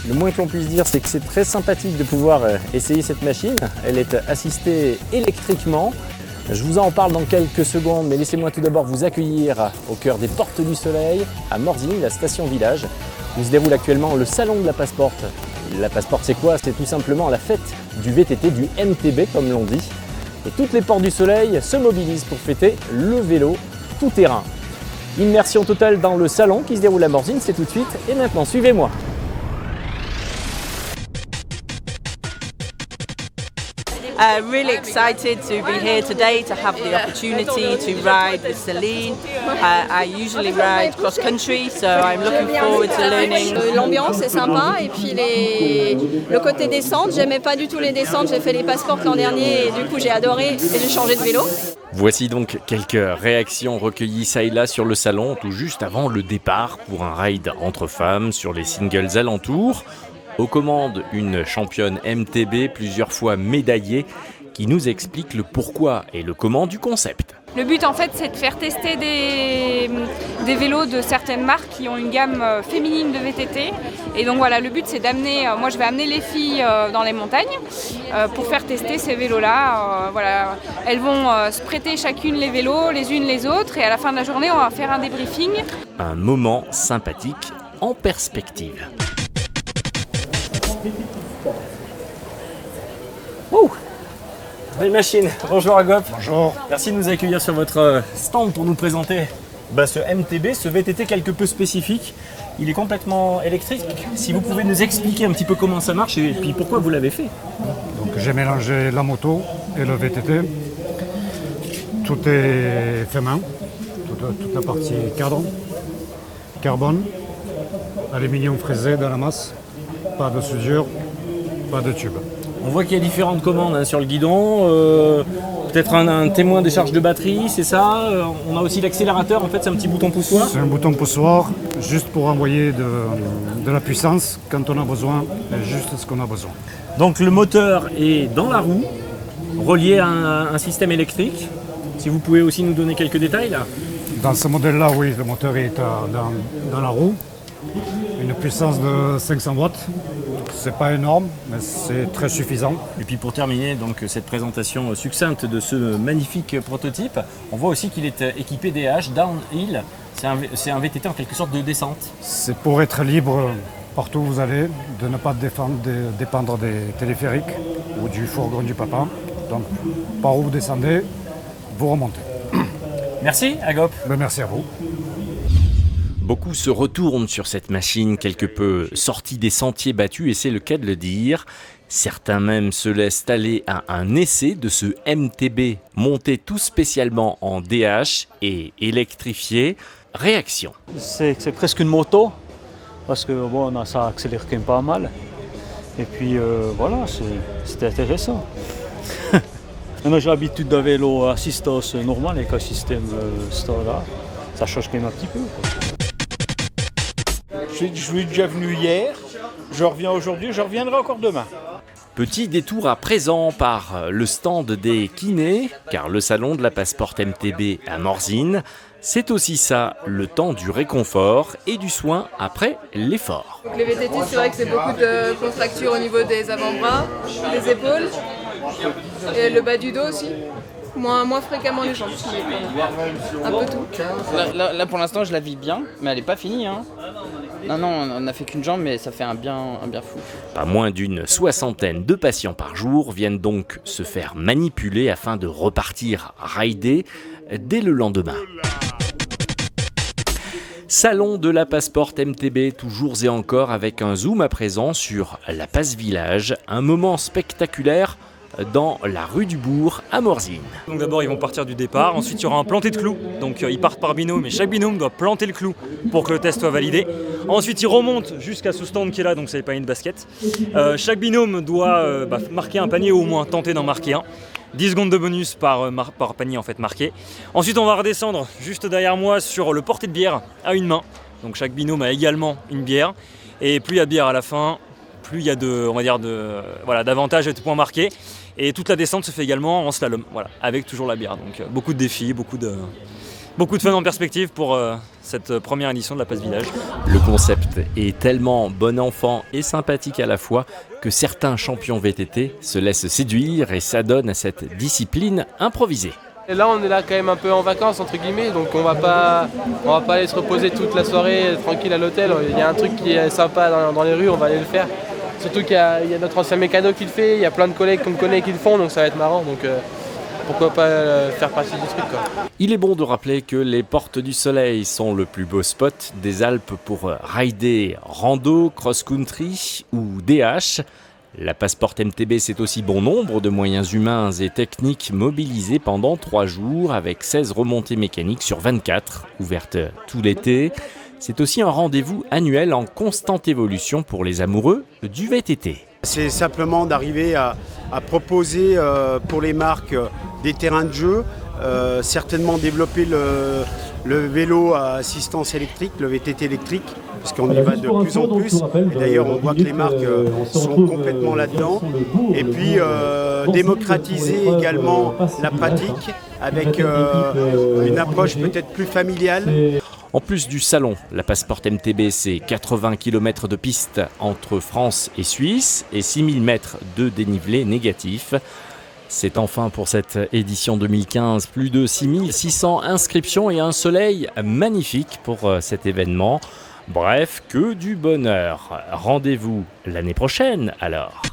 Le moins que l'on puisse dire, c'est que c'est très sympathique de pouvoir essayer cette machine. Elle est assistée électriquement. Je vous en parle dans quelques secondes, mais laissez-moi tout d'abord vous accueillir au cœur des Portes du Soleil, à Morzine, la station village, où se déroule actuellement le salon de la Passeporte. La Passeporte, c'est quoi? C'est tout simplement la fête du VTT, du MTB comme l'on dit. Et toutes les Portes du Soleil se mobilisent pour fêter le vélo tout-terrain. Immersion totale dans le salon qui se déroule à Morzine, c'est tout de suite. Et maintenant, suivez-moi. Really excited to be here today to have the opportunity to ride with Celine. I usually ride cross country, so I'm looking forward to learning. L'ambiance est sympa et puis le côté descente, j'aimais pas du tout les descentes, j'ai fait les Passeportes l'an dernier et du coup j'ai adoré et j'ai changé de vélo. Voici donc quelques réactions recueillies ça et là sur le salon, tout juste avant le départ pour un ride entre femmes sur les singles alentours. Aux commandes, une championne MTB plusieurs fois médaillée qui nous explique le pourquoi et le comment du concept. Le but en fait c'est de faire tester des vélos de certaines marques qui ont une gamme féminine de VTT. Et donc voilà, le but c'est d'amener, moi je vais amener les filles dans les montagnes pour faire tester ces vélos-là. Voilà. Elles vont se prêter chacune les vélos, les unes les autres, et à la fin de la journée on va faire un débriefing. Un moment sympathique en perspective. Oh, belle machine. Bonjour Agop. Bonjour. Merci de nous accueillir sur votre stand pour nous présenter ce MTB, ce VTT quelque peu spécifique. Il est complètement électrique. Si vous pouvez nous expliquer un petit peu comment ça marche et puis pourquoi vous l'avez fait. Donc j'ai mélangé la moto et le VTT. Tout est fait main. Toute la partie cadre, carbone, aluminium fraisé dans la masse. Pas de soudure, pas de tube. On voit qu'il y a différentes commandes sur le guidon, peut-être un témoin des charges de batterie, c'est ça. On a aussi l'accélérateur, en fait c'est un petit bouton poussoir. C'est un bouton poussoir, juste pour envoyer de la puissance quand on a besoin, et juste ce qu'on a besoin. Donc le moteur est dans la roue, relié à un système électrique. Si vous pouvez aussi nous donner quelques détails là. Dans ce modèle-là, oui, le moteur est dans la roue. Une puissance de 500 watts, c'est pas énorme, mais c'est très suffisant. Et puis pour terminer donc cette présentation succincte de ce magnifique prototype, on voit aussi qu'il est équipé DH, downhill, c'est un VTT en quelque sorte de descente. C'est pour être libre partout où vous allez, de ne pas dépendre des téléphériques ou du fourgon du papa. Donc par où vous descendez, vous remontez. Merci Agop. Merci à vous. Beaucoup se retournent sur cette machine quelque peu sortie des sentiers battus et c'est le cas de le dire. Certains même se laissent aller à un essai de ce MTB monté tout spécialement en DH et électrifié. Réaction. C'est presque une moto parce que bon, ça accélère quand même pas mal. Et puis voilà, c'était intéressant. Maintenant j'ai l'habitude d'un vélo assistance normal avec un système standard. Ça change quand même un petit peu, quoi. Je suis déjà venu hier, je reviens aujourd'hui, je reviendrai encore demain. Petit détour à présent par le stand des kinés, car le salon de la Passeporte MTB à Morzine, c'est aussi ça, le temps du réconfort et du soin après l'effort. Donc les VTT, c'est vrai que c'est beaucoup de contractures au niveau des avant-bras, des épaules et le bas du dos aussi. Moins fréquemment les jambes, un peu tout. Là pour l'instant je la vis bien, mais elle n'est pas finie. Hein. Non, on n'a fait qu'une jambe, mais ça fait un bien fou. Pas moins d'une soixantaine de patients par jour viennent donc se faire manipuler afin de repartir rider dès le lendemain. Salon de la Passeporte MTB, toujours et encore avec un zoom à présent sur la Passe Village, un moment spectaculaire dans la rue du Bourg à Morzine. Donc d'abord ils vont partir du départ, ensuite il y aura un planté de clous, donc ils partent par binôme et chaque binôme doit planter le clou pour que le test soit validé. Ensuite ils remontent jusqu'à ce stand qui est là, donc c'est les paniers de basket. Chaque binôme doit marquer un panier ou au moins tenter d'en marquer un. 10 secondes de bonus par panier en fait marqué. Ensuite on va redescendre juste derrière moi sur le porté de bière à une main. Donc chaque binôme a également une bière. Et plus il y a de bière à la fin, plus il y a d'avantages et de points marqués. Et toute la descente se fait également en slalom, voilà, avec toujours la bière. Donc beaucoup de défis, beaucoup de beaucoup de fun en perspective pour cette première édition de la Passe Village. Le concept est tellement bon enfant et sympathique à la fois que certains champions VTT se laissent séduire et s'adonnent à cette discipline improvisée. Et là on est là quand même un peu en vacances entre guillemets, donc on va pas aller se reposer toute la soirée tranquille à l'hôtel. Il y a un truc qui est sympa dans les rues, on va aller le faire. Surtout qu'il y a notre ancien mécano qui le fait, il y a plein de collègues qu'on connaît qui le font, donc ça va être marrant. Donc pourquoi pas faire partie du truc quoi. Il est bon de rappeler que les Portes du Soleil sont le plus beau spot des Alpes pour rider rando, cross-country ou DH. La Passport MTB, c'est aussi bon nombre de moyens humains et techniques mobilisés pendant 3 jours avec 16 remontées mécaniques sur 24, ouvertes tout l'été. C'est aussi un rendez-vous annuel en constante évolution pour les amoureux du VTT. C'est simplement d'arriver à proposer pour les marques des terrains de jeu, certainement développer le vélo à assistance électrique, le VTT électrique, puisqu'on y va de plus en plus. Et d'ailleurs, on voit que les marques sont complètement là-dedans. Et puis, démocratiser également la pratique avec une approche peut-être plus familiale. En plus du salon, la Passport MTB, c'est 80 km de piste entre France et Suisse et 6000 mètres de dénivelé négatif. C'est enfin pour cette édition 2015 plus de 6600 inscriptions et un soleil magnifique pour cet événement. Bref, que du bonheur. Rendez-vous l'année prochaine alors.